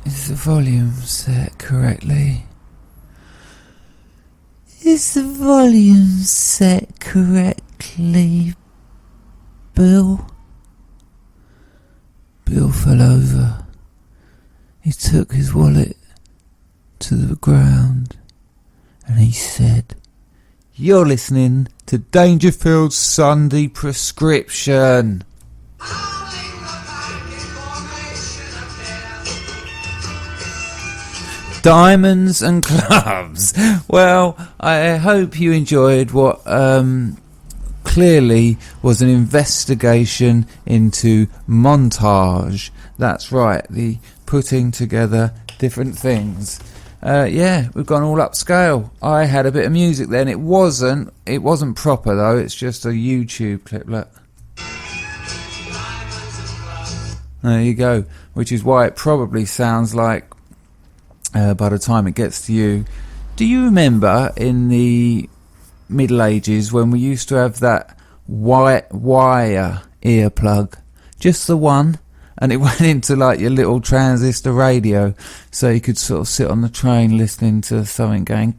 Is the volume set correctly? Is the volume set correctly, Bill? Bill fell over. He took his wallet to the ground and he said, "You're listening to Dangerfield's Sunday Prescription." Diamonds and clubs. Well, I hope you enjoyed what clearly was an investigation into montage. That's right, the putting together different things. Yeah, we've gone all upscale. I had a bit of music then. It wasn't proper though. It's just a YouTube clip. Look. There you go. Which is why it probably sounds like, by the time it gets to you. Do you remember in the Middle Ages when we used to have that white wire earplug? Just the one. And it went into like your little transistor radio, so you could sort of sit on the train listening to something going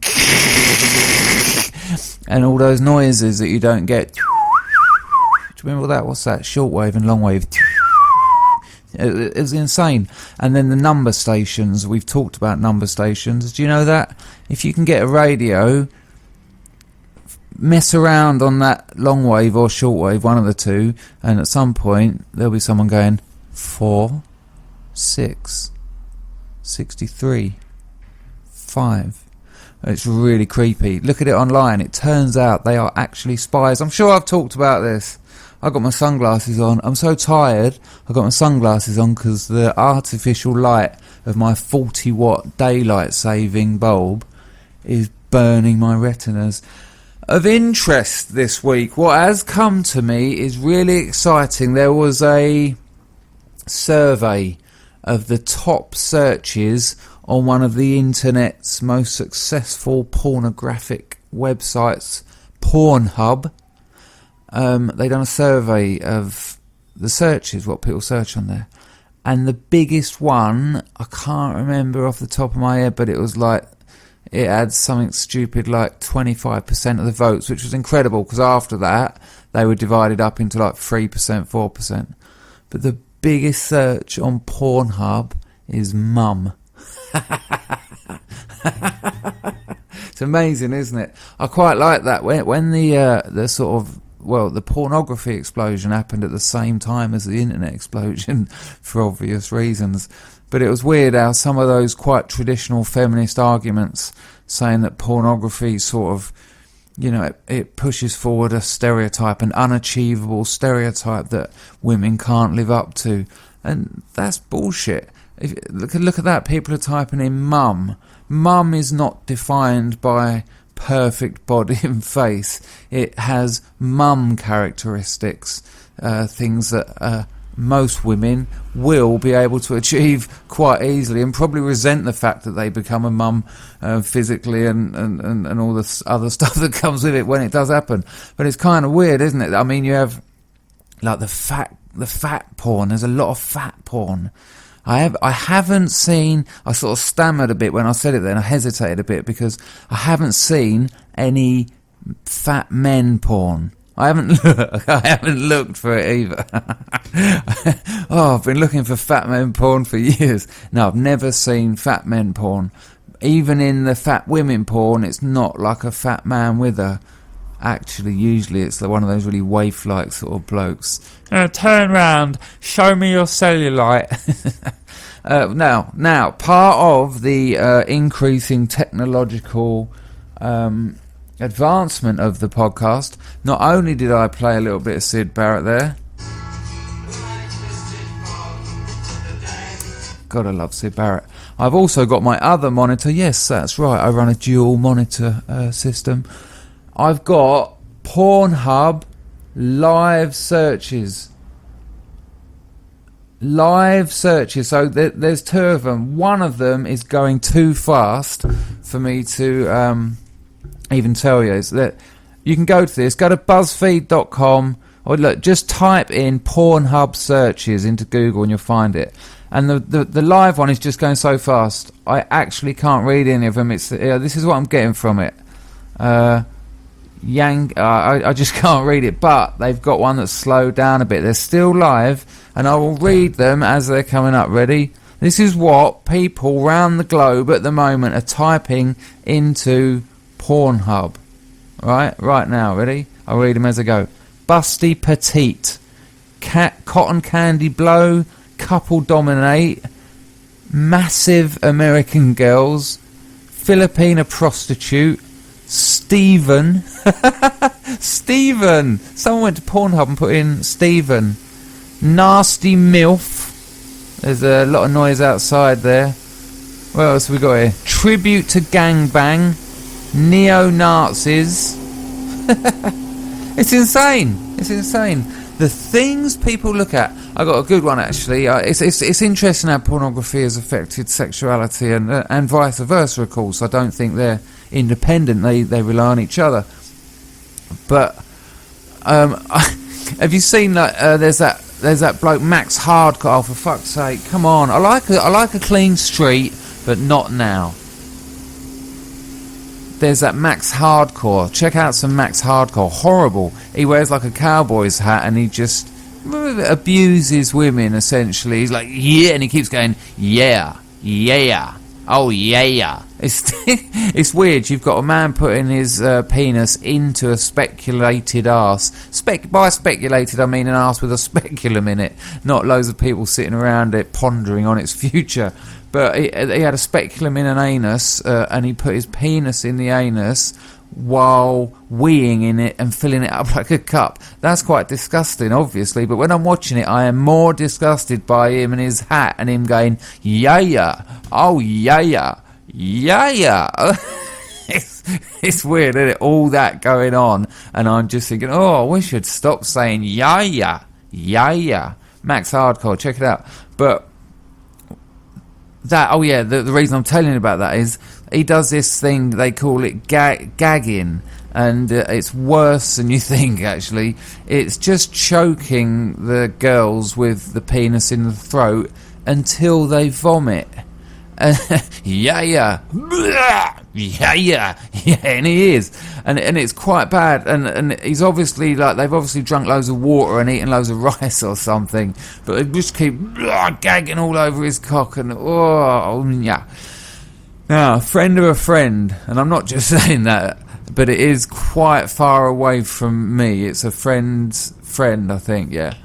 and all those noises that you don't get. Do you remember that? What's that? Shortwave and longwave. It was insane. And then the number stations. We've talked about number stations. Do you know that? If you can get a radio, mess around on that long wave or shortwave, one of the two, and at some point there'll be someone going 4, 6, 63, 5. It's really creepy. Look at it online. It turns out they are actually spies. I'm sure I've talked about this. I got my sunglasses on. I'm so tired. I got my sunglasses on because the artificial light of my 40-watt daylight saving bulb is burning my retinas. Of interest this week, what has come to me is really exciting. There was a survey of the top searches on one of the internet's most successful pornographic websites, Pornhub. They done a survey of the searches, what people search on there, and the biggest one, I can't remember off the top of my head, but it was like, it had something stupid like 25% of the votes, which was incredible because after that they were divided up into like 3%, 4%. But the biggest search on Pornhub is mum. It's amazing, isn't it? I quite like that when the sort of, well, the pornography explosion happened at the same time as the internet explosion for obvious reasons. But it was weird how some of those quite traditional feminist arguments saying that pornography sort of, you know, it pushes forward a stereotype, an unachievable stereotype that women can't live up to. And that's bullshit. Look at that. People are typing in mum. Mum is not defined by perfect body and face. It has mum characteristics, things that most women will be able to achieve quite easily, and probably resent the fact that they become a mum physically and all the other stuff that comes with it when it does happen. But it's kind of weird, isn't it? I mean, you have like the fat porn. There's a lot of fat porn. I haven't seen, I sort of stammered a bit when I said it then, I hesitated a bit because I haven't seen any fat men porn. I haven't looked for it either. Oh, I've been looking for fat men porn for years. No, I've never seen fat men porn. Even in the fat women porn, it's not like a fat man with her. Actually, usually it's one of those really waif-like sort of blokes. Turn round, show me your cellulite. Now, part of the increasing technological advancement of the podcast, not only did I play a little bit of Syd Barrett there. God, I love Syd Barrett. I've also got my other monitor. Yes, that's right. I run a dual monitor system. I've got Pornhub live searches. Live searches. So there's two of them. One of them is going too fast for me to even tell you. Is that you can go to this. Go to BuzzFeed.com Or look, just type in Pornhub searches into Google and you'll find it. And the live one is just going so fast, I actually can't read any of them. This is what I'm getting from it. I just can't read it, but they've got one that's slowed down a bit. They're still live, and I will read them as they're coming up. Ready? This is what people round the globe at the moment are typing into Pornhub. Right now, ready? I'll read them as I go. Busty petite, cotton candy blow, couple dominate, massive American girls, Filipina prostitute, Stephen. Stephen. Someone went to Pornhub and put in Stephen. Nasty MILF. There's a lot of noise outside there. What else have we got here? Tribute to gangbang. Neo-Nazis. It's insane. It's insane. The things people look at. I got a good one actually. It's interesting how pornography has affected sexuality and vice versa. Of course, I don't think they're independent. They rely on each other. But have you seen that? There's that bloke Max Hardcore. Oh, for fuck's sake! Come on. I like a clean street, but not now. There's that Max Hardcore. Check out some Max Hardcore. Horrible. He wears like a cowboy's hat and he just abuses women, essentially. He's like, yeah, and he keeps going, yeah, oh yeah. It's weird. You've got a man putting his penis into a speculated arse. By speculated, I mean an arse with a speculum in it. Not loads of people sitting around it pondering on its future. But he had a speculum in an anus, and he put his penis in the anus while weeing in it and filling it up like a cup. That's quite disgusting, obviously. But when I'm watching it, I am more disgusted by him and his hat and him going, yeah, oh yeah. It's weird, isn't it? All that going on, and I'm just thinking, oh, we should stop saying yeah. Max Hardcore, check it out. But the reason I'm telling you about that is he does this thing, they call it gagging, and it's worse than you think, actually. It's just choking the girls with the penis in the throat until they vomit. Yeah, and he is, and it's quite bad, and he's obviously they've obviously drunk loads of water and eaten loads of rice or something, but they just keep gagging all over his cock, and yeah. Now, a friend of a friend, and I'm not just saying that, but it is quite far away from me. It's a friend's friend, I think, yeah,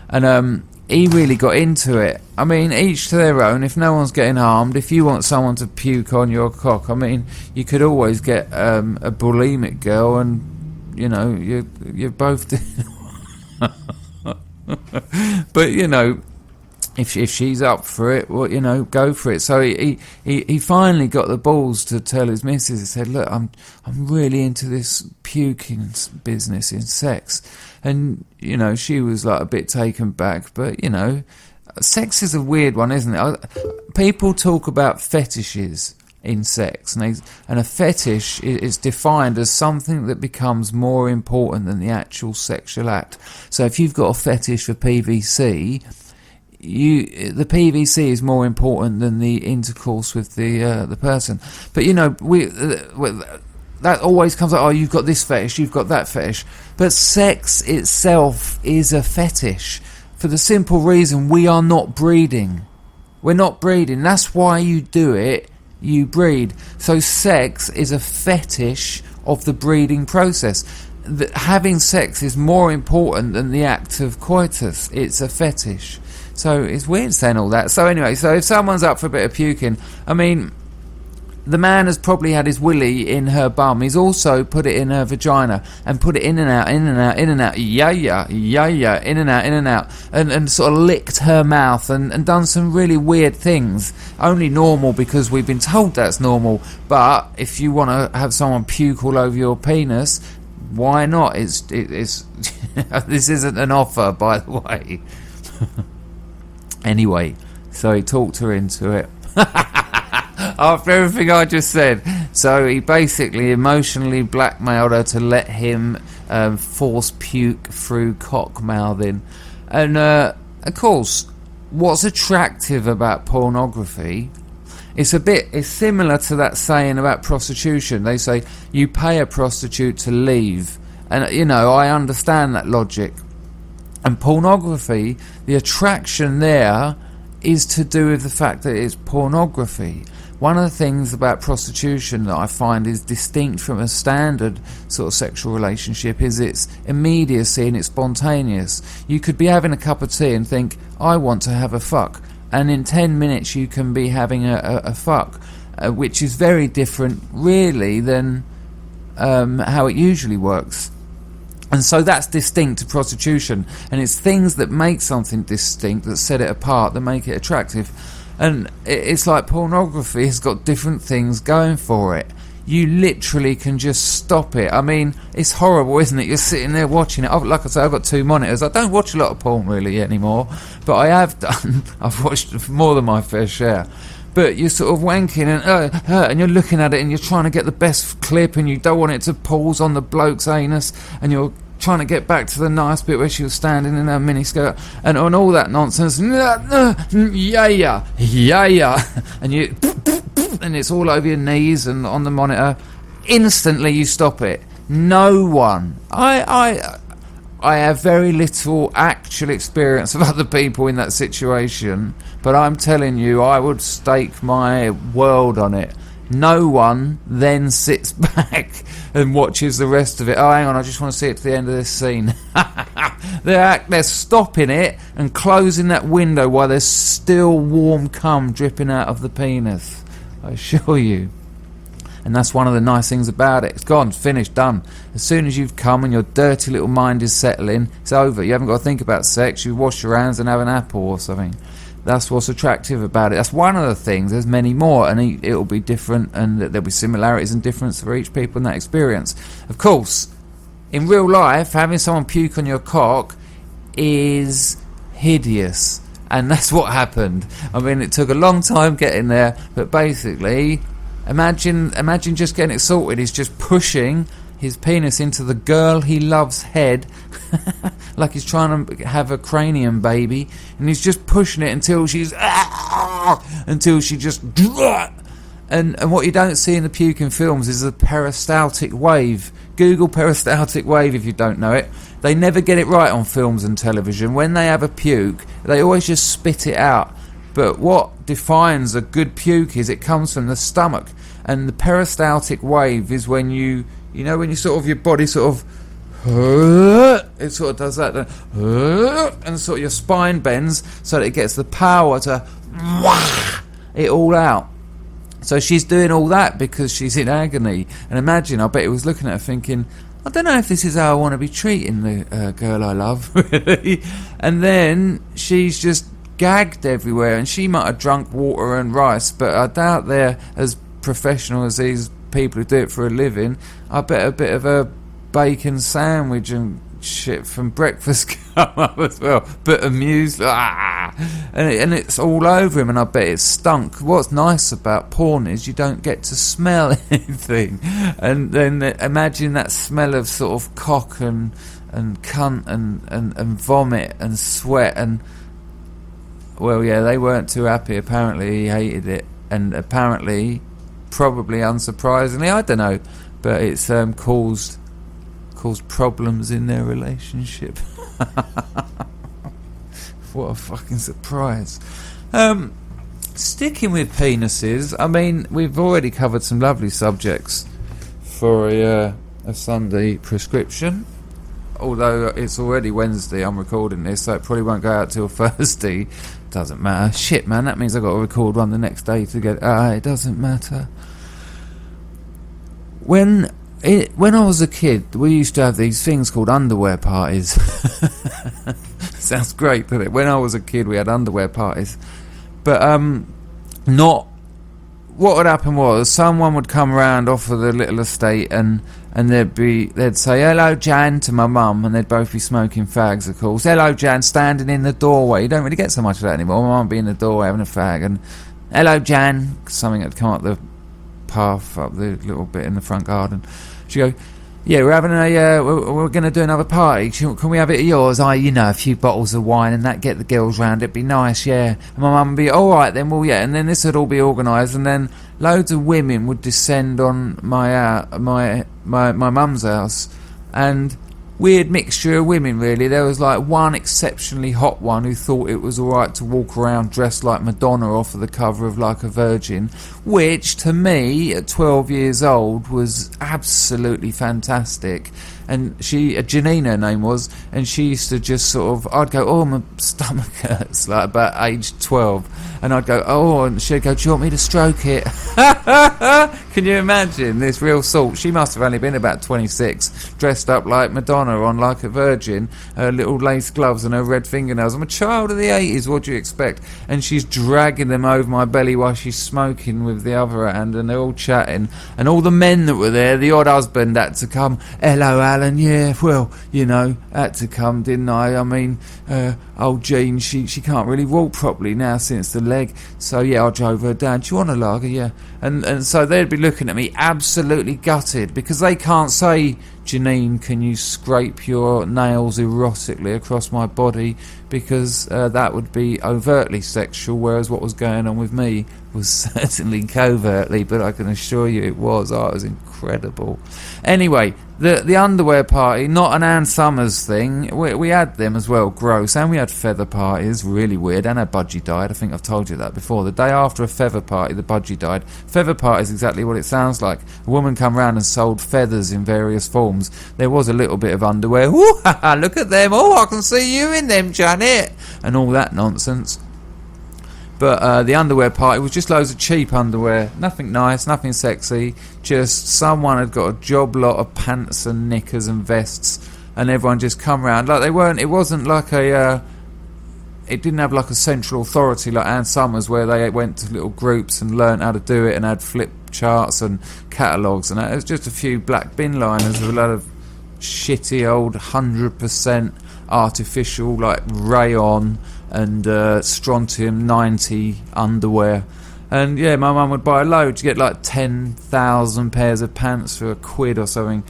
and he really got into it. I mean, each to their own. If no one's getting harmed, if you want someone to puke on your cock, I mean, you could always get a bulimic girl, and you know, you're both. But you know, if she's up for it, well, you know, go for it. So he finally got the balls to tell his missus. He said, "Look, I'm really into this puking business in sex." And, you know, she was like a bit taken back. But, you know, sex is a weird one, isn't it? People talk about fetishes in sex. And a fetish is defined as something that becomes more important than the actual sexual act. So if you've got a fetish for PVC, the PVC is more important than the intercourse with the person. But, you know, that always comes up, oh, you've got this fetish, you've got that fetish. But sex itself is a fetish for the simple reason we are not breeding. We're not breeding. That's why you do it, you breed. So sex is a fetish of the breeding process. Having sex is more important than the act of coitus. It's a fetish. So it's weird saying all that. So anyway, so if someone's up for a bit of puking, I mean, the man has probably had his willy in her bum. He's also put it in her vagina and put it in and out, in and out, in and out, yeah, in and out, and sort of licked her mouth and done some really weird things. Only normal because we've been told that's normal. But if you want to have someone puke all over your penis, why not? It's this isn't an offer, by the way. Anyway, so he talked her into it. After everything I just said. So he basically emotionally blackmailed her to let him force puke through cock mouthing. And of course, what's attractive about pornography, it's similar to that saying about prostitution. They say you pay a prostitute to leave, and I understand that logic. And pornography, the attraction there is to do with the fact that it's pornography. One of the things about prostitution that I find is distinct from a standard sort of sexual relationship is its immediacy and it's spontaneous. You could be having a cup of tea and think, I want to have a fuck. And in 10 minutes you can be having a fuck, which is very different really than how it usually works. And so that's distinct to prostitution. And it's things that make something distinct, that set it apart, that make it attractive. And it's like pornography has got different things going for it. You literally can just stop it. I mean, it's horrible, isn't it? You're sitting there watching it. Like I say, I've got 2 monitors. I don't watch a lot of porn really anymore, but I have done. I've watched more than my fair share. But you're sort of wanking and you're looking at it and you're trying to get the best clip and you don't want it to pause on the bloke's anus and you're trying to get back to the nice bit where she was standing in her miniskirt and on all that nonsense. Yeah. And it's all over your knees and on the monitor. Instantly you stop it. No one. I have very little actual experience of other people in that situation, but I'm telling you, I would stake my world on it. No one then sits back and watches the rest of it. Oh, hang on, I just want to see it to the end of this scene. They're stopping it and closing that window while there's still warm cum dripping out of the penis. I assure you. And that's one of the nice things about it. It's gone, finished, done. As soon as you've come and your dirty little mind is settling, it's over. You haven't got to think about sex. You wash your hands and have an apple or something. That's what's attractive about it. That's one of the things. There's many more, and it'll be different, and there'll be similarities and differences for each people in that experience. Of course, in real life, having someone puke on your cock is hideous, and that's what happened. I mean, it took a long time getting there, but basically, imagine just getting it sorted. He's just pushing his penis into the girl he loves head like he's trying to have a cranium baby, and he's just pushing it until she just and what you don't see in the puking films is the peristaltic wave. Google peristaltic wave if you don't know it. They never get it right on films and television. When they have a puke, they always just spit it out. But what defines a good puke is it comes from the stomach, and the peristaltic wave is when when you sort of, your body sort of, it sort of does that, and sort of your spine bends so that it gets the power to it all out. So she's doing all that because she's in agony. And imagine, I bet he was looking at her thinking, I don't know if this is how I want to be treating the girl I love, really. And then she's just gagged everywhere, and she might have drunk water and rice, but I doubt they're as professional as these people who do it for a living. I bet a bit of a bacon sandwich and shit from breakfast come up as well, bit of muesli, and it's all over him, and I bet it stunk. What's nice about porn is you don't get to smell anything, and then imagine that smell of sort of cock and cunt and vomit and sweat, and well, yeah, they weren't too happy. Apparently he hated it, and apparently, probably unsurprisingly, I don't know, but it's caused problems in their relationship. What a fucking surprise. Sticking with penises, I mean, we've already covered some lovely subjects for a Sunday prescription, although it's already Wednesday, I'm recording this, so it probably won't go out till Thursday. Doesn't matter. Shit, man, that means I've got to record one the next day to get it doesn't matter. When I was a kid, we used to have these things called underwear parties. Sounds great, doesn't it? When I was a kid, we had underwear parties. But what would happen was someone would come round off of the little estate and they'd say, hello Jan, to my mum, and they'd both be smoking fags, of course. Hello Jan, standing in the doorway. You don't really get so much of that anymore. My mum would be in the doorway having a fag, and hello Jan, something had come up the path up the little bit in the front garden. She go, yeah, we're having we're going to do another party. Can we have it at yours? A few bottles of wine and that, get the girls round. It'd be nice, yeah. And my mum would be, all right then, well, yeah. And then this would all be organised, and then loads of women would descend on my mum's house, and weird mixture of women, really. There was like one exceptionally hot one who thought it was alright to walk around dressed like Madonna off of the cover of Like a Virgin, which to me at 12 years old was absolutely fantastic. And Janine her name was, and she used to just sort of, I'd go, oh, my stomach hurts, like about age 12, and I'd go, oh, and she'd go, do you want me to stroke it? Can you imagine this real salt? She must have only been about 26, dressed up like Madonna on Like a Virgin, her little lace gloves and her red fingernails. I'm a child of the 80s, what do you expect? And she's dragging them over my belly while she's smoking with the other hand, and they're all chatting, and all the men that were there, the odd husband had to come, hello Alan, yeah, well, had to come, didn't I? I mean, old Jean, she can't really walk properly now since the leg, so yeah, I drove her down. Do you want a lager? Yeah. And so they'd be looking at me absolutely gutted, because they can't say, Janine, can you scrape your nails erotically across my body, because that would be overtly sexual, whereas what was going on with me was certainly covertly, but I can assure you it was. Oh, it was incredible. Anyway, the underwear party, not an Ann Summers thing. We had them as well, gross, and we had feather parties, really weird, and a budgie died. I think I've told you that before. The day after a feather party, the budgie died. Feather party is exactly what it sounds like. A woman come round and sold feathers in various forms. There was a little bit of underwear. Ooh, look at them. Oh, I can see you in them, Janet. And all that nonsense. But the underwear party was just loads of cheap underwear. Nothing nice, nothing sexy. Just someone had got a job lot of pants and knickers and vests, and everyone just come round. Like it wasn't like it didn't have like a central authority like Ann Summers, where they went to little groups and learnt how to do it and had flip charts and catalogues and that. It was just a few black bin liners with a lot of shitty old 100% artificial like rayon and strontium 90 underwear. And yeah, my mum would buy a load. You get like 10,000 pairs of pants for £1 or something.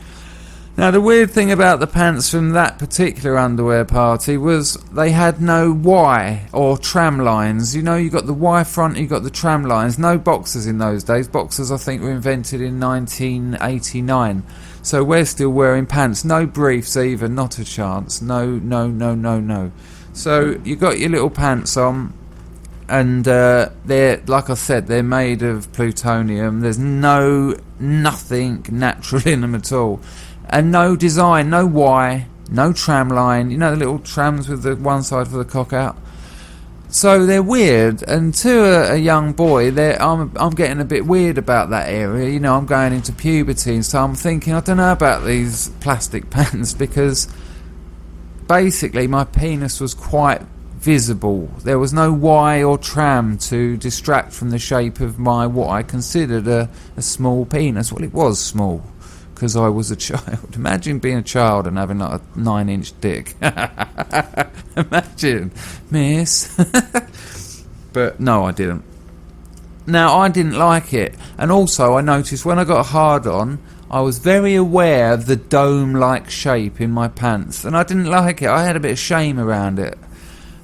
Now the weird thing about the pants from that particular underwear party was they had no Y or tram lines. You got the Y front, you got the tram lines. No boxers in those days. Boxers I think were invented in 1989. So we're still wearing pants. No briefs either, not a chance. No. So you got your little pants on, and they're, like I said, they're made of plutonium. There's nothing natural in them at all. And no design, no Y, no tram line. The little trams with the one side for the cock out. So they're weird, and to a young boy, I'm getting a bit weird about that area. I'm going into puberty, and so I'm thinking, I don't know about these plastic pants, because basically my penis was quite visible. There was no Y or tram to distract from the shape of what I considered a small penis. Well, it was small, because I was a child. Imagine being a child and having like a 9-inch dick. Imagine, miss. But no, I didn't. Now, I didn't like it. And also, I noticed when I got hard on, I was very aware of the dome-like shape in my pants. And I didn't like it. I had a bit of shame around it.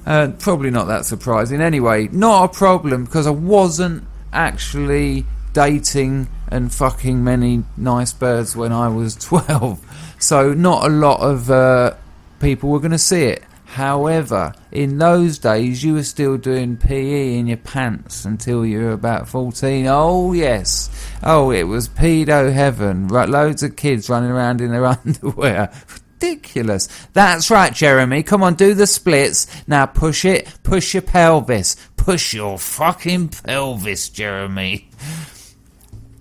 Probably not that surprising. Anyway, not a problem, because I wasn't actually dating and fucking many nice birds when I was 12. So not a lot of people were going to see it. However, in those days, you were still doing PE in your pants until you were about 14. Oh, yes. Oh, it was pedo heaven. Right, loads of kids running around in their underwear. Ridiculous. That's right, Jeremy. Come on, do the splits. Now push it. Push your pelvis. Push your fucking pelvis, Jeremy.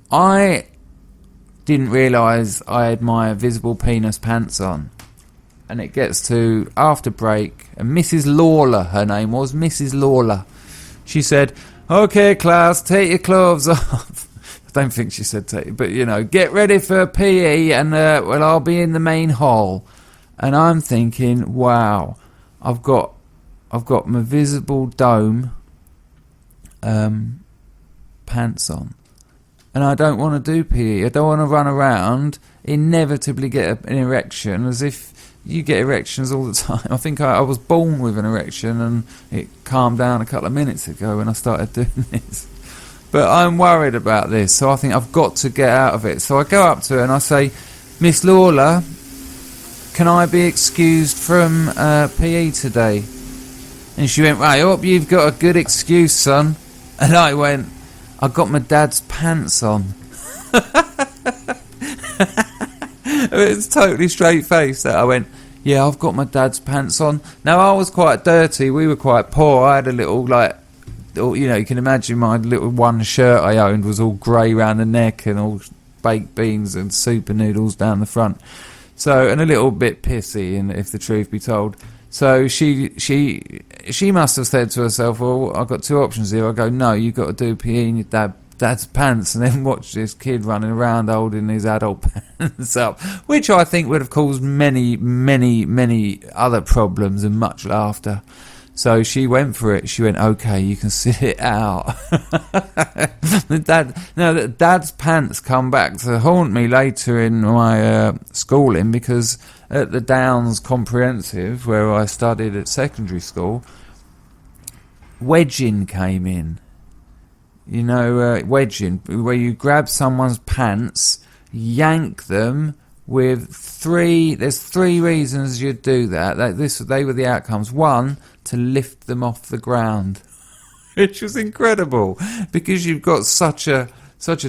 I didn't realise I had my visible penis pants on. And it gets to after break, and Mrs. Lawler, her name was, Mrs. Lawler. She said, "Okay, class, take your clothes off." I don't think she said take, but get ready for PE, and I'll be in the main hall. And I'm thinking, wow, I've got my visible dome pants on. and I don't want to do PE. I don't want to run around, inevitably get an erection, as if you get erections all the time. I think I was born with an erection, and it calmed down a couple of minutes ago when I started doing this. But I'm worried about this, so I think I've got to get out of it. So I go up to her and I say, Miss Lawler, can I be excused from PE today? And she went, right, I hope you've got a good excuse, son. And I went, I got my dad's pants on. It's totally straight-faced that I went, yeah, I've got my dad's pants on. Now, I was quite dirty. We were quite poor. I had a little, you can imagine my little one shirt I owned was all grey round the neck and all baked beans and super noodles down the front. So, and a little bit pissy, and if the truth be told. So she must have said to herself, well, I've got two options here. I go, no, you've got to do PE in your dad's pants, and then watch this kid running around holding his adult pants up, which I think would have caused many, many, many other problems and much laughter. So she went for it. She went, okay, you can sit it out. Dad's pants come back to haunt me later in my schooling, because at the Downs Comprehensive, where I studied at secondary school, wedging came in. You know, wedging, where you grab someone's pants, yank them with there's three reasons you'd do that. They were the outcomes. One, to lift them off the ground, which was incredible, because you've got such a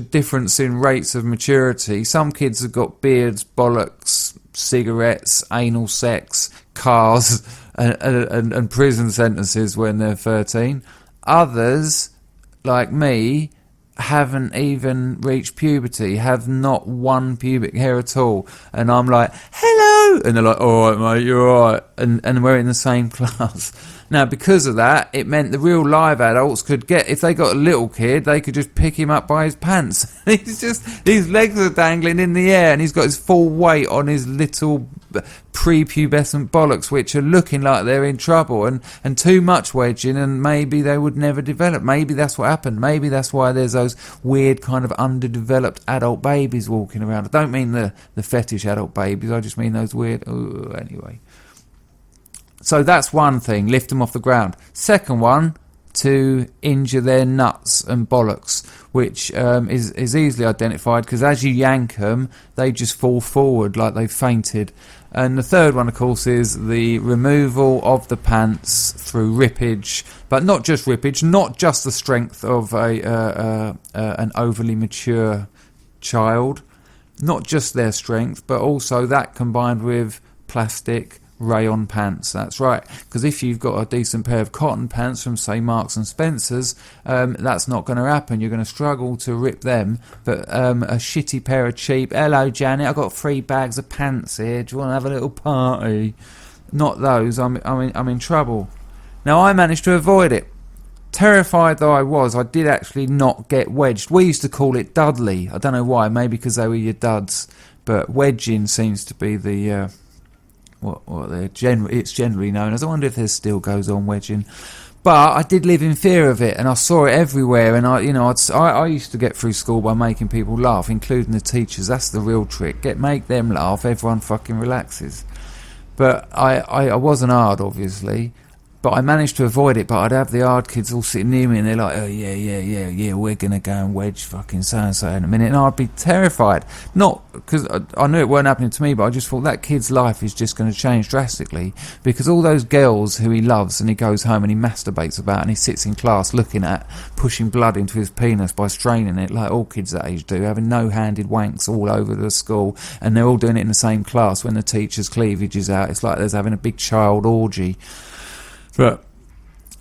difference in rates of maturity. Some kids have got beards, bollocks, cigarettes, anal sex, cars, and prison sentences when they're 13. Others, like me, haven't even reached puberty, have not one pubic hair at all, and I'm like, hello, and they're like, alright mate, you're alright, and we're in the same class. Now, because of that, it meant the real live adults could get, if they got a little kid, they could just pick him up by his pants. His legs are dangling in the air, and he's got his full weight on his little prepubescent bollocks, which are looking like they're in trouble, and too much wedging, and maybe they would never develop. Maybe that's what happened. Maybe that's why there's those weird kind of underdeveloped adult babies walking around. I don't mean the fetish adult babies, I just mean those weird, anyway. So that's one thing, lift them off the ground. Second one, to injure their nuts and bollocks, which is easily identified, because as you yank them, they just fall forward like they've fainted. And the third one, of course, is the removal of the pants through rippage, but not just rippage, not just the strength of an overly mature child, not just their strength, but also that combined with plastic rayon pants. That's right, because if you've got a decent pair of cotton pants from, say, Marks and Spencer's, that's not going to happen. You're going to struggle to rip them. But a shitty pair of cheap, hello Janet, I've got 3 bags of pants here, do you want to have a little party? Not those. I'm in trouble. Now, I managed to avoid it. Terrified though I was, I did actually not get wedged. We used to call it Dudley. I don't know why, maybe because they were your duds, but wedging seems to be the it's generally known as. I wonder if there still goes on wedging. But I did live in fear of it, and I saw it everywhere. And I used to get through school by making people laugh, including the teachers. That's the real trick. Make them laugh. Everyone fucking relaxes. But I wasn't hard, obviously. But I managed to avoid it. But I'd have the hard kids all sitting near me, and they're like, oh, yeah, we're going to go and wedge fucking so-and-so in a minute. And I'd be terrified. Not because I knew it weren't happening to me, but I just thought that kid's life is just going to change drastically. Because all those girls who he loves, and he goes home and he masturbates about, and he sits in class looking at, pushing blood into his penis by straining it, like all kids that age do, having no-handed wanks all over the school, and they're all doing it in the same class. When the teacher's cleavage is out, it's like there's having a big child orgy. But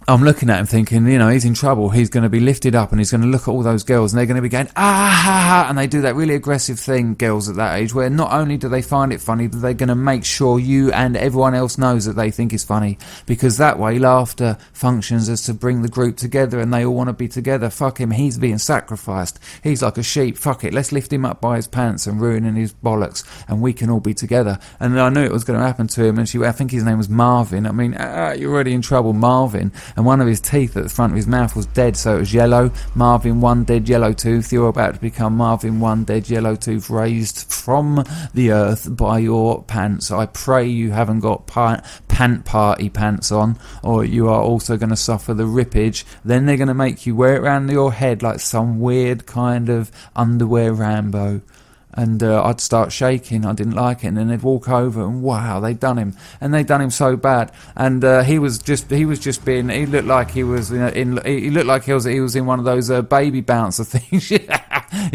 I'm looking at him thinking, he's in trouble. He's going to be lifted up and he's going to look at all those girls and they're going to be going, ah, ha, ha. And they do that really aggressive thing, girls at that age, where not only do they find it funny, but they're going to make sure you and everyone else knows that they think it's funny. Because that way, laughter functions as to bring the group together and they all want to be together. Fuck him, he's being sacrificed. He's like a sheep. Fuck it, let's lift him up by his pants and ruining his bollocks and we can all be together. And I knew it was going to happen to him. And I think his name was Marvin. I mean, you're already in trouble, Marvin. and one of his teeth at the front of his mouth was dead, so it was yellow. Marvin 1, dead yellow tooth. You're about to become Marvin 1, dead yellow tooth, raised from the earth by your pants. I pray you haven't got pant party pants on, or you are also going to suffer the rippage. Then they're going to make you wear it around your head like some weird kind of underwear Rambo. And I'd start shaking. I didn't like it, and then they'd walk over, and wow, they'd done him, and they'd done him so bad. And he was just being. He looked like he was, he looked like he was in one of those baby bouncer things. You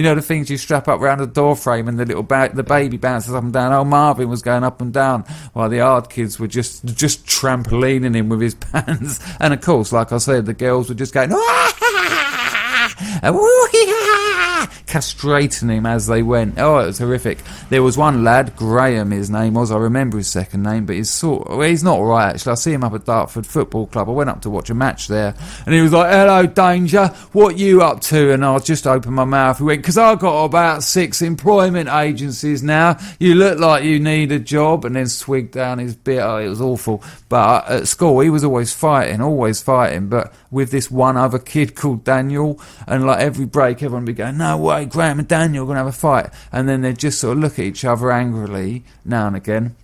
know, the things you strap up around the door frame, and the little the baby bounces up and down. Oh, Marvin was going up and down while the hard kids were just trampolining him with his pants. And of course, like I said, the girls were just going. Castrating him as they went. Oh, it was horrific. There was one lad, Graham his name was, I remember his second name, but he's not right actually. I see him up at Dartford Football Club. I went up to watch a match there, and he was like, "Hello Danger, what you up to?" And I just opened my mouth. He went, "'Cause I've got about 6 employment agencies now. You look like you need a job." And then swigged down his beer. Oh, it was awful. But at school he was always fighting, but with this one other kid called Daniel, and like every break everyone would be going, "No way, Graham and Daniel are going to have a fight." And then they'd just sort of look at each other angrily now and again,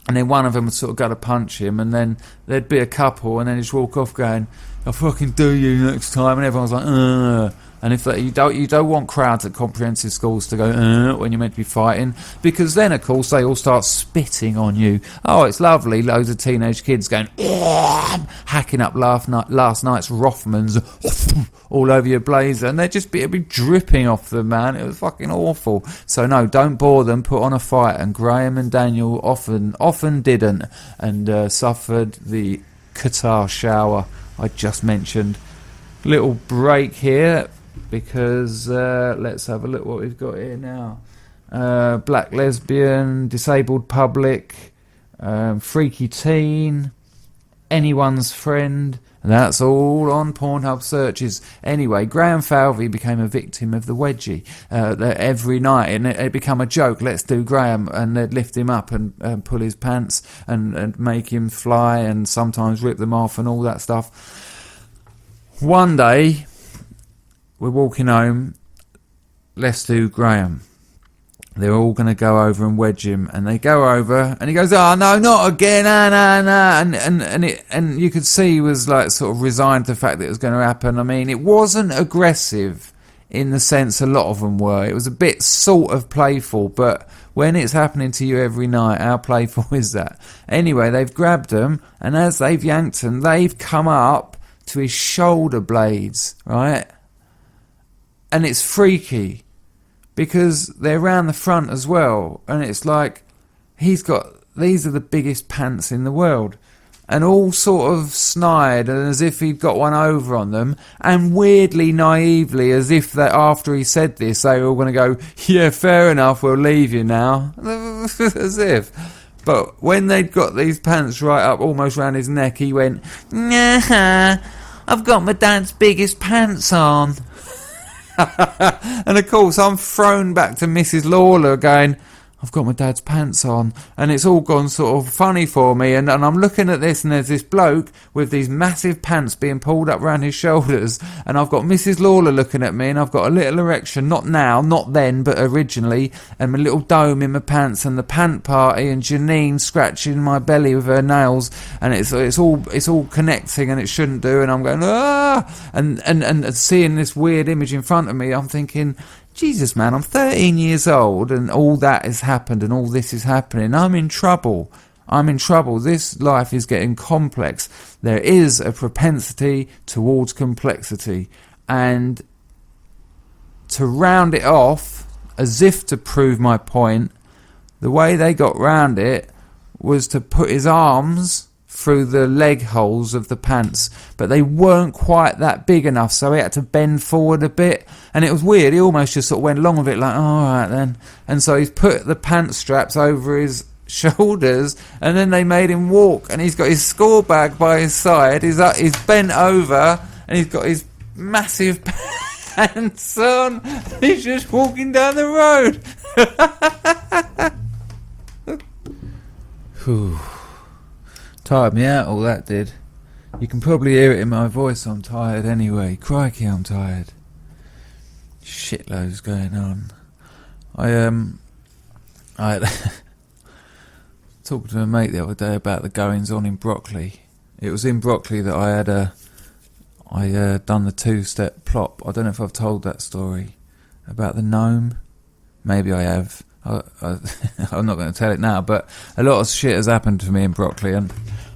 and then one of them would sort of go to punch him, and then there'd be a couple, and then he'd just walk off going, "I'll fucking do you next time." And everyone's like, "Ugh." And if you don't want crowds at comprehensive schools to go when you're meant to be fighting, because then of course they all start spitting on you. Oh, it's lovely, loads of teenage kids going hacking up last night's Rothmans all over your blazer, and it'd be dripping off them, man. It was fucking awful. So no, don't bore them, put on a fight. And Graham and Daniel often didn't, and suffered the Qatar shower I just mentioned. Little break here, because let's have a look what we've got here now. Black lesbian, disabled public, freaky teen, anyone's friend. That's all on Pornhub searches. Anyway, Graham Falvey became a victim of the wedgie every night, and it became a joke. Let's do Graham, and they'd lift him up and pull his pants and make him fly, and sometimes rip them off and all that stuff. One day, we're walking home. Let's do Graham. They're all going to go over and wedge him, and they go over, and he goes, "Oh no, not again, no," and you could see he was like sort of resigned to the fact that it was going to happen. I mean, it wasn't aggressive in the sense a lot of them were. It was a bit sort of playful, but when it's happening to you every night, how playful is that? Anyway, they've grabbed him, and as they've yanked him, they've come up to his shoulder blades, right? And it's freaky, because they're round the front as well, and it's like these are the biggest pants in the world, and all sort of snide, and as if he'd got one over on them, and weirdly naively, as if that after he said this they were all going to go, "Yeah, fair enough, we'll leave you now." As if. But when they'd got these pants right up almost round his neck, he went, "Nah, I've got my dad's biggest pants on." And of course I'm thrown back to Mrs. Lawler going, "I've got my dad's pants on," and it's all gone sort of funny for me, and I'm looking at this, and there's this bloke with these massive pants being pulled up around his shoulders, and I've got Mrs. Lawler looking at me, and I've got a little erection, not now, not then, but originally, and my little dome in my pants, and the pant party, and Janine scratching my belly with her nails, and it's all connecting, and it shouldn't do, and I'm going, and seeing this weird image in front of me, I'm thinking, Jesus, man, I'm 13 years old, and all that has happened, and all this is happening. I'm in trouble. This life is getting complex. There is a propensity towards complexity. And to round it off, as if to prove my point, the way they got round it was to put his arms through the leg holes of the pants, but they weren't quite that big enough, so he had to bend forward a bit, and it was weird. He almost just sort of went along with it, like, "Oh, all right then," and so he's put the pant straps over his shoulders, and then they made him walk, and he's got his score bag by his side, he's bent over, and he's got his massive pants on, he's just walking down the road. Whew. Tired me out, all that did. You can probably hear it in my voice. I'm tired anyway. Crikey, I'm tired. Shitloads going on. I talked to a mate the other day about the goings on in Brockley. It was in Brockley that I had done the 2-step plop. I don't know if I've told that story about the gnome. Maybe I have. I'm not going to tell it now, but a lot of shit has happened to me in Brockley, and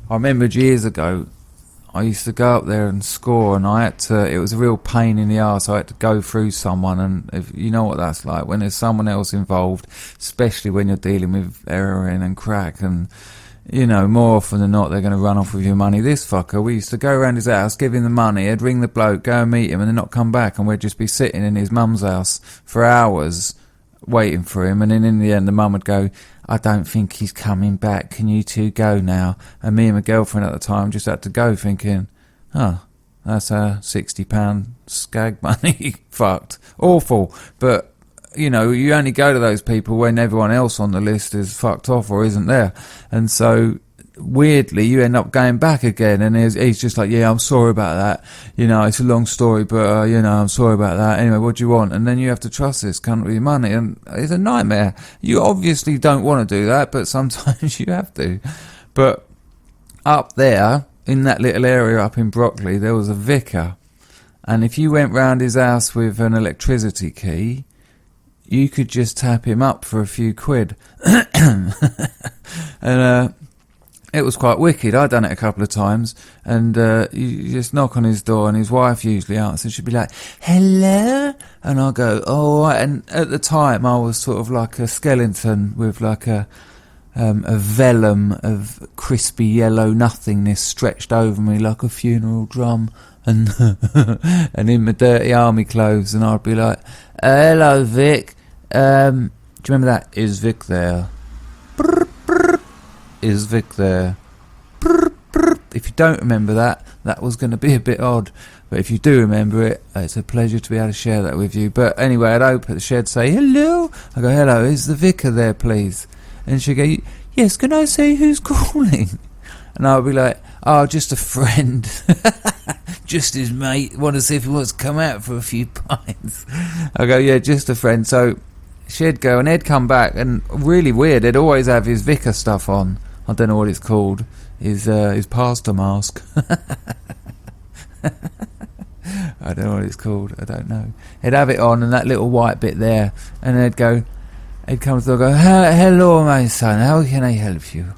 I remembered years ago I used to go up there and score, and it was a real pain in the arse. I had to go through someone, and if you know what that's like when there's someone else involved, especially when you're dealing with heroin and crack, and you know, more often than not, they're going to run off with your money. This fucker, we used to go around his house, give him the money, he'd ring the bloke, go and meet him, and then not come back, and we'd just be sitting in his mum's house for hours waiting for him, and then in the end the mum would go, I don't think he's coming back, can you two go now? And me and my girlfriend at the time just had to go, thinking, oh, that's a £60 skag money. Fucked. Awful. But you know, you only go to those people when everyone else on the list is fucked off or isn't there, and so weirdly you end up going back again, and he's just like, yeah, I'm sorry about that, you know, it's a long story, but you know, I'm sorry about that, anyway, what do you want? And then you have to trust this cunt with your money, and it's a nightmare. You obviously don't want to do that, but sometimes you have to. But up there in that little area up in Brockley, there was a vicar, and if you went round his house with an electricity key, you could just tap him up for a few quid. And it was quite wicked. I'd done it a couple of times, and you just knock on his door, and his wife usually answers. She'd be like, hello? And I'll go, oh, right. And at the time, I was sort of like a skeleton with like a vellum of crispy yellow nothingness stretched over me like a funeral drum, and and in my dirty army clothes, and I'd be like, hello, Vic. Do you remember that? Is Vic there? Is Vic there? If you don't remember that, that was going to be a bit odd. But if you do remember it, it's a pleasure to be able to share that with you. But anyway, I'd open the shed, say, hello. I go, hello, is the vicar there, please? And she'd go, yes, can I say who's calling? And I'll be like, oh, just a friend. Just his mate. Want to see if he wants to come out for a few pints. I go, yeah, just a friend. So she'd go, and he'd come back, and really weird, he'd always have his vicar stuff on. I don't know what it's called. His pastor mask. I don't know what it's called. I don't know. He'd have it on, and that little white bit there, and he'd come to the door, go, hello, my son, how can I help you?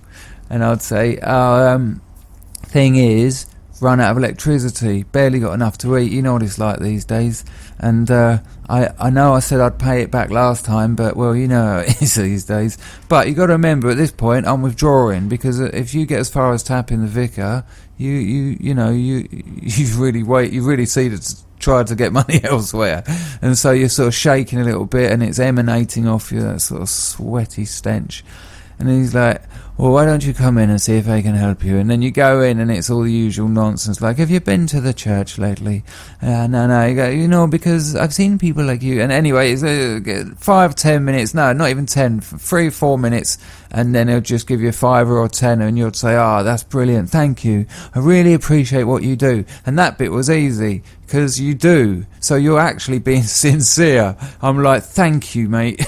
And I'd say, thing is, run out of electricity, barely got enough to eat, you know what it's like these days, and I know I said I'd pay it back last time, but well, you know how it is these days. But you got to remember, at this point I'm withdrawing, because if you get as far as tapping the vicar, you really see that tried to get money elsewhere, and so you're sort of shaking a little bit, and it's emanating off you, that sort of sweaty stench. And he's like, well, why don't you come in and see if I can help you? And then you go in, and it's all the usual nonsense, like, have you been to the church lately? No, you go, you know, because I've seen people like you. And anyway, it's 5-10 minutes, no, not even 10, 3-4 minutes, and then he'll just give you a £5 or £10, and you'll say, that's brilliant, thank you, I really appreciate what you do. And that bit was easy, because you do, so you're actually being sincere. I'm like, thank you, mate.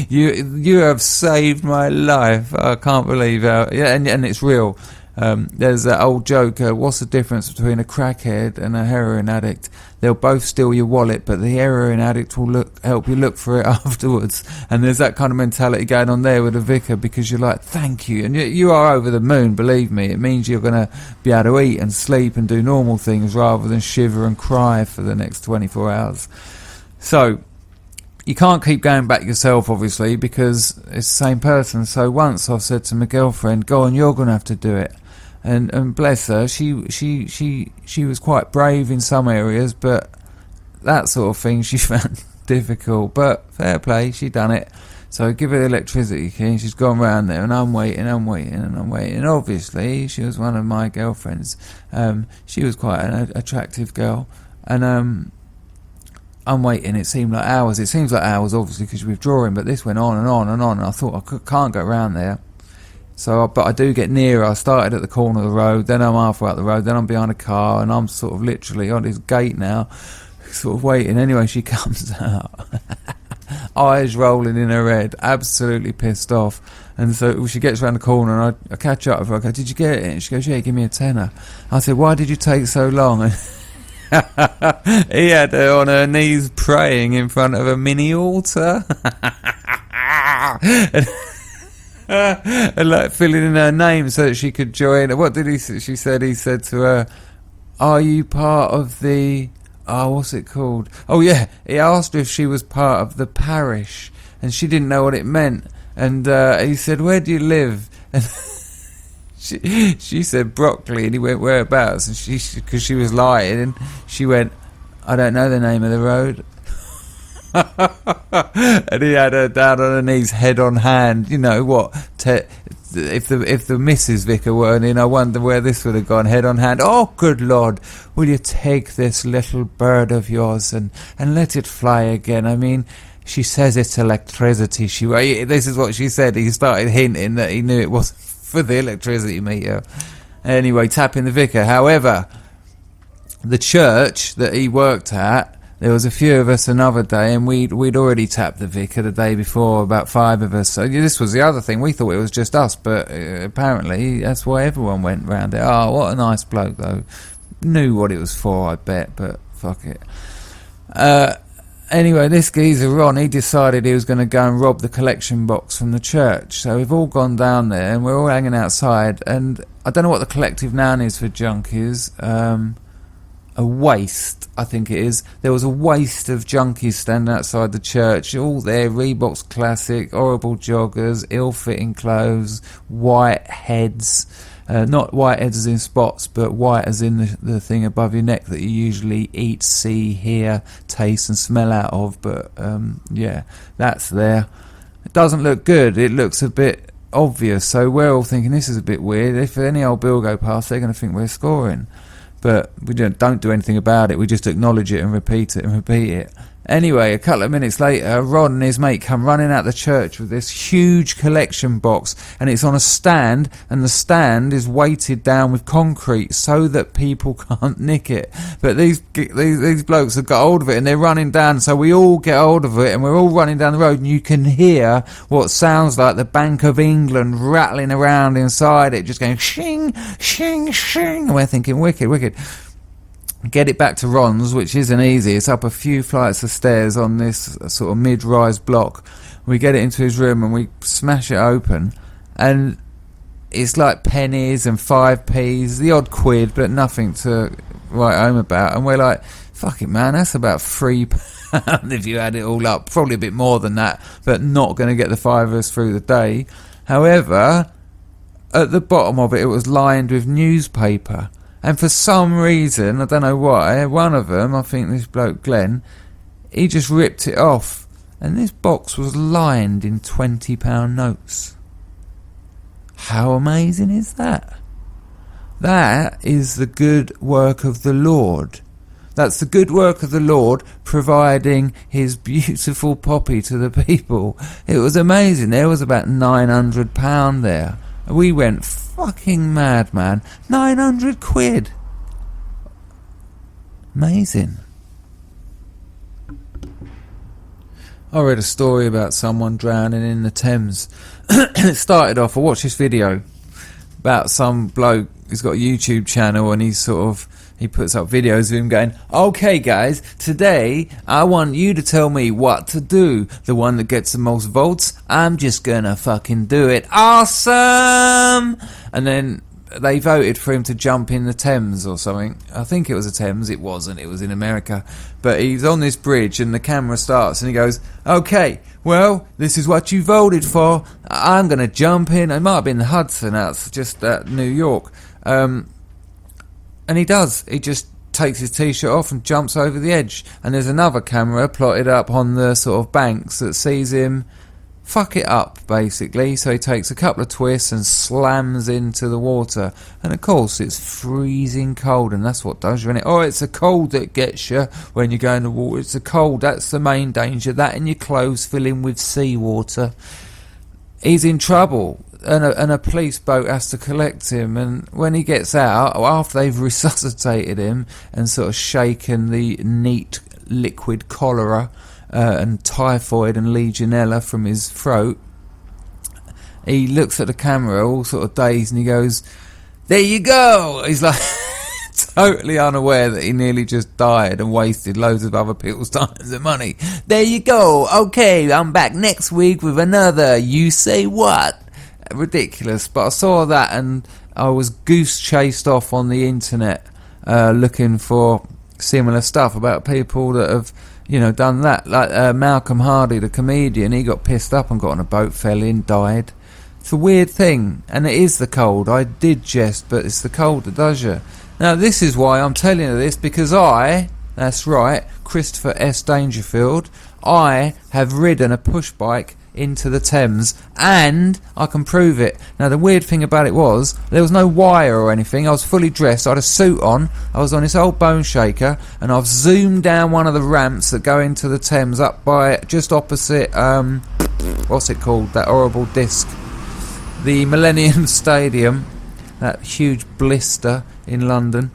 you have saved my life. I can't believe how, yeah, and it's real. There's that old joke, what's the difference between a crackhead and a heroin addict? They'll both steal your wallet, but the heroin addict will help you look for it afterwards. And there's that kind of mentality going on there with the vicar, because you're like, thank you. And you are over the moon, believe me. It means you're going to be able to eat and sleep and do normal things rather than shiver and cry for the next 24 hours. So you can't keep going back yourself, obviously, because it's the same person. So once I've said to my girlfriend, go on, you're going to have to do it. And bless her, she was quite brave in some areas, but that sort of thing she found difficult. But fair play, she done it. So I give her the electricity key, and she's gone round there, and I'm waiting. And obviously, she was one of my girlfriends. She was quite an attractive girl, and I'm waiting. It seemed like hours. It seems like hours, obviously, because you're withdrawing. But this went on and on and on. And I thought, I can't go round there. But I do get nearer. I started at the corner of the road, then I'm halfway up the road, then I'm behind a car, and I'm sort of literally on this gate now, sort of waiting. Anyway, she comes out, eyes rolling in her head, absolutely pissed off. And so she gets around the corner, and I catch up with her. I go, "Did you get it?" And she goes, "Yeah, give me a tenner." I said, "Why did you take so long?" And he had her on her knees praying in front of a mini altar. And like filling in her name so that she could join. What did he say? He said to her, "Are you part of the..." Oh, what's it called? Oh yeah, he asked her if she was part of the parish, and she didn't know what it meant. And he said, "Where do you live?" And she said broccoli, and he went, "Whereabouts?" And because she was lying, and she went, "I don't know the name of the road." And he had her down on her knees, head on hand. You know what? If the Mrs. Vicar weren't in, I wonder where this would have gone. Head on hand. "Oh, good Lord, will you take this little bird of yours and let it fly again? I mean, she says it's electricity." This is what she said. He started hinting that he knew it wasn't for the electricity meter. Anyway, tapping the vicar. However, the church that he worked at, there was a few of us another day, and we'd already tapped the vicar the day before, about 5 of us. So this was the other thing. We thought it was just us, but apparently that's why everyone went round it. Oh, what a nice bloke, though. Knew what it was for, I bet, but fuck it. Anyway, this geezer Ron, he decided he was going to go and rob the collection box from the church. So we've all gone down there, and we're all hanging outside, and I don't know what the collective noun is for junkies. A waste, I think it is. There was a waste of junkies standing outside the church, all there, Reebok's classic, horrible joggers, ill-fitting clothes, white heads, not white heads as in spots, but white as in the thing above your neck that you usually eat, see, hear, taste and smell out of. But yeah, that's there. It doesn't look good. It looks a bit obvious, so we're all thinking this is a bit weird. If any old bill go past, they're going to think we're scoring. But we don't do anything about it. We just acknowledge it and repeat it. Anyway, a couple of minutes later, Ron and his mate come running out the church with this huge collection box, and it's on a stand, and the stand is weighted down with concrete so that people can't nick it. But these blokes have got hold of it, and they're running down, so we all get hold of it, and we're all running down the road, and you can hear what sounds like the Bank of England rattling around inside it, just going shing, shing, shing, and we're thinking, wicked. Get it back to Ron's, which isn't easy. It's up a few flights of stairs on this sort of mid-rise block. We get it into his room and we smash it open, and it's like pennies and 5p's, the odd quid, but nothing to write home about. And we're like, fuck it, man, that's about £3 if you add it all up. Probably a bit more than that, but not going to get the 5 of us through the day. However, at the bottom of it, it was lined with newspaper. And for some reason, I don't know why, one of them, I think this bloke Glenn, he just ripped it off. And this box was lined in £20 notes. How amazing is that? That is the good work of the Lord. That's the good work of the Lord providing his beautiful poppy to the people. It was amazing. There was about £900 there. We went fucking mad, man. 900 quid. Amazing. I read a story about someone drowning in the Thames. It started off, I watched this video about some bloke who's got a YouTube channel, and he puts up videos of him going, "Okay guys, today I want you to tell me what to do. The one that gets the most votes, I'm just gonna fucking do it. Awesome!" And then they voted for him to jump in the Thames or something. I think it was a Thames. It wasn't. It was in America. But he's on this bridge and the camera starts and he goes, "Okay, well, this is what you voted for. I'm going to jump in." It might have been the Hudson. That's just New York. And he does. He just takes his t-shirt off and jumps over the edge. And there's another camera plotted up on the sort of banks that sees him fuck it up, basically. So he takes a couple of twists and slams into the water. And of course, it's freezing cold, and that's what does you in it. Oh, it's the cold that gets you when you go in the water. It's the cold. That's the main danger. That and your clothes filling with seawater. He's in trouble. and a police boat has to collect him, and when he gets out, after they've resuscitated him and sort of shaken the neat liquid cholera and typhoid and legionella from his throat, he looks at the camera all sort of dazed and he goes, "There you go." He's like totally unaware that he nearly just died and wasted loads of other people's time and money. "There you go. Okay, I'm back next week with another You Say What." Ridiculous. But I saw that and I was goose chased off on the internet looking for similar stuff about people that have, you know, done that. Like Malcolm Hardy, the comedian, he got pissed up and got on a boat, fell in, died. It's a weird thing, and it is the cold. I did jest, but it's the cold that does you. Now, this is why I'm telling you this, because that's right, Christopher S. Dangerfield, I have ridden a push bike into the Thames, and I can prove it. Now, the weird thing about it was, there was no wire or anything. I was fully dressed, I had a suit on, I was on this old bone shaker, and I've zoomed down one of the ramps that go into the Thames up by, just opposite, what's it called, that horrible disc? The Millennium Stadium, that huge blister in London.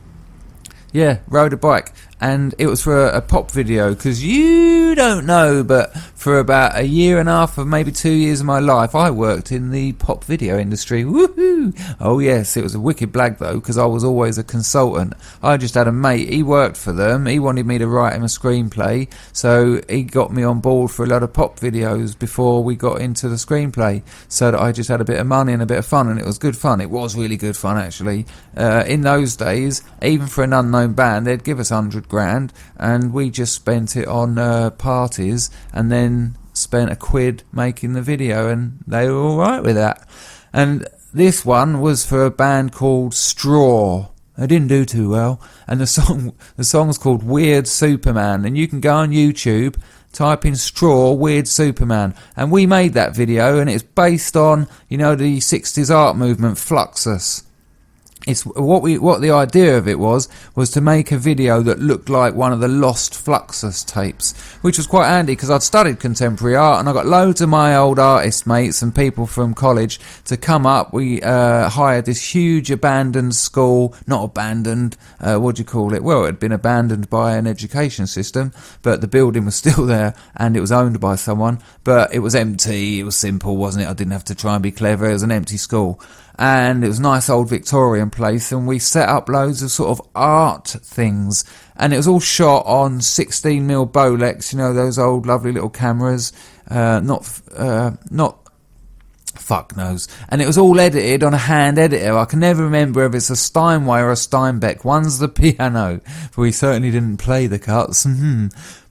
Yeah, rode a bike, and it was for a pop video, because you don't know, but for about a year and a half or maybe 2 years of my life, I worked in the pop video industry. Woohoo! Oh yes, it was a wicked blag though, because I was always a consultant. I just had a mate, he worked for them, he wanted me to write him a screenplay, so he got me on board for a lot of pop videos before we got into the screenplay, so that I just had a bit of money and a bit of fun, and it was good fun. It was really good fun, actually. In those days, even for an unknown band, they'd give us 100 grand, and we just spent it on parties, and then spent £1 making the video, and they were alright with that. And this one was for a band called Straw. They didn't do too well, and the song's called Weird Superman, and you can go on YouTube, type in Straw Weird Superman, and we made that video, and it's based on, you know, the 60s art movement Fluxus. It's what the idea of it was to make a video that looked like one of the lost Fluxus tapes, which was quite handy because I'd studied contemporary art and I got loads of my old artist mates and people from college to come up. We hired this huge abandoned school, not abandoned, what do you call it? Well, it had been abandoned by an education system, but the building was still there and it was owned by someone, but it was empty, it was simple, wasn't it? I didn't have to try and be clever, it was an empty school. And it was a nice old Victorian place, and we set up loads of sort of art things, and it was all shot on 16mm Bolex, you know, those old lovely little cameras, not fuck knows, and it was all edited on a hand editor. I can never remember if it's a Steinway or a Steinbeck. One's the piano, but we certainly didn't play the cuts.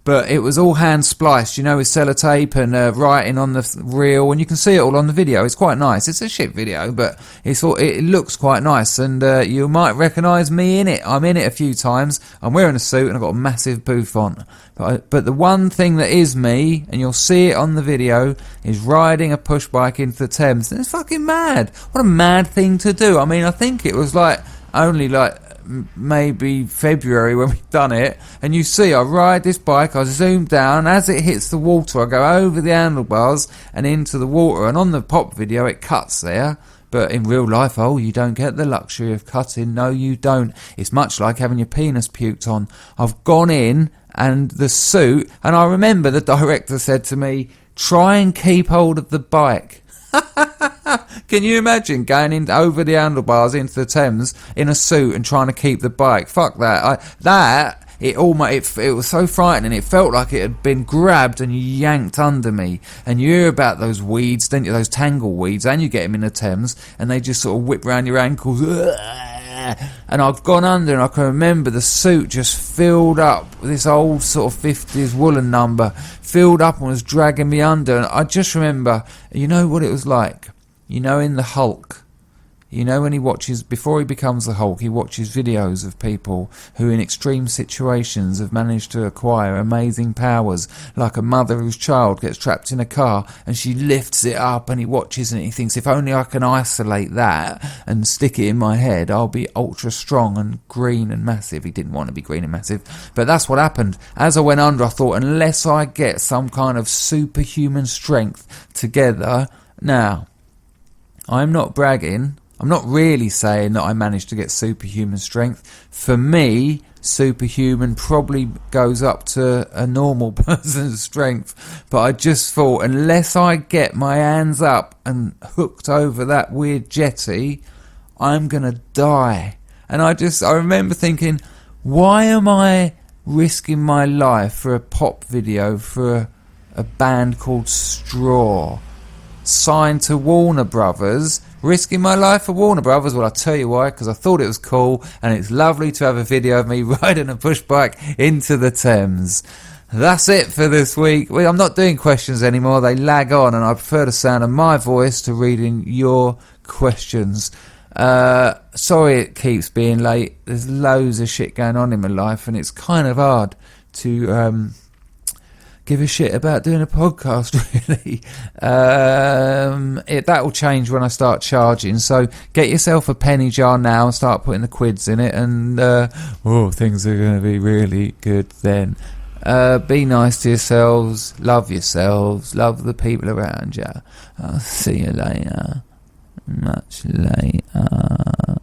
But it was all hand spliced, you know, with sellotape and writing on the reel, and you can see it all on the video. It's quite nice. It's a shit video, but it looks quite nice, and you might recognise me in it. I'm in it a few times. I'm wearing a suit and I've got a massive bouffant. But the one thing that is me, and you'll see it on the video, is riding a push bike into the Thames. And it's fucking mad. What a mad thing to do. I mean, I think it was only maybe February when we've done it, and you see I ride this bike, I zoom down, as it hits the water I go over the handlebars and into the water, and on the pop video it cuts there, but in real life, you don't get the luxury of cutting. No, you don't. It's much like having your penis puked on. I've gone in, and the suit, and I remember the director said to me, try and keep hold of the bike. Can you imagine going in over the handlebars into the Thames in a suit and trying to keep the bike? Fuck that. It was so frightening. It felt like it had been grabbed and yanked under me. And you hear about those weeds, don't you? Those tangle weeds, and you get them in the Thames, and they just sort of whip round your ankles. And I've gone under, and I can remember the suit just filled up with this old sort of 50s woolen number, filled up and was dragging me under. And I just remember, you know what it was like? You know, in the Hulk, you know, when before he becomes the Hulk, he watches videos of people who in extreme situations have managed to acquire amazing powers, like a mother whose child gets trapped in a car and she lifts it up, and he watches and he thinks, if only I can isolate that and stick it in my head, I'll be ultra strong and green and massive. He didn't want to be green and massive, but that's what happened. As I went under, I thought, unless I get some kind of superhuman strength together, now, I'm not bragging. I'm not really saying that I managed to get superhuman strength. For me, superhuman probably goes up to a normal person's strength. But I just thought, unless I get my hands up and hooked over that weird jetty, I'm going to die. And I remember thinking, why am I risking my life for a pop video for a band called Straw, signed to Warner Brothers, risking my life for Warner Brothers? Well, I'll tell you why, because I thought it was cool, and it's lovely to have a video of me riding a push bike into the Thames. That's it for this week. I'm not doing questions anymore. They lag on, and I prefer the sound of my voice to reading your questions. Sorry it keeps being late. There's loads of shit going on in my life, and it's kind of hard to give a shit about doing a podcast, really. That will change when I start charging, so get yourself a penny jar now and start putting the quids in it, and things are going to be really good then. Be nice to yourselves, love the people around you. I'll see you later. Much later.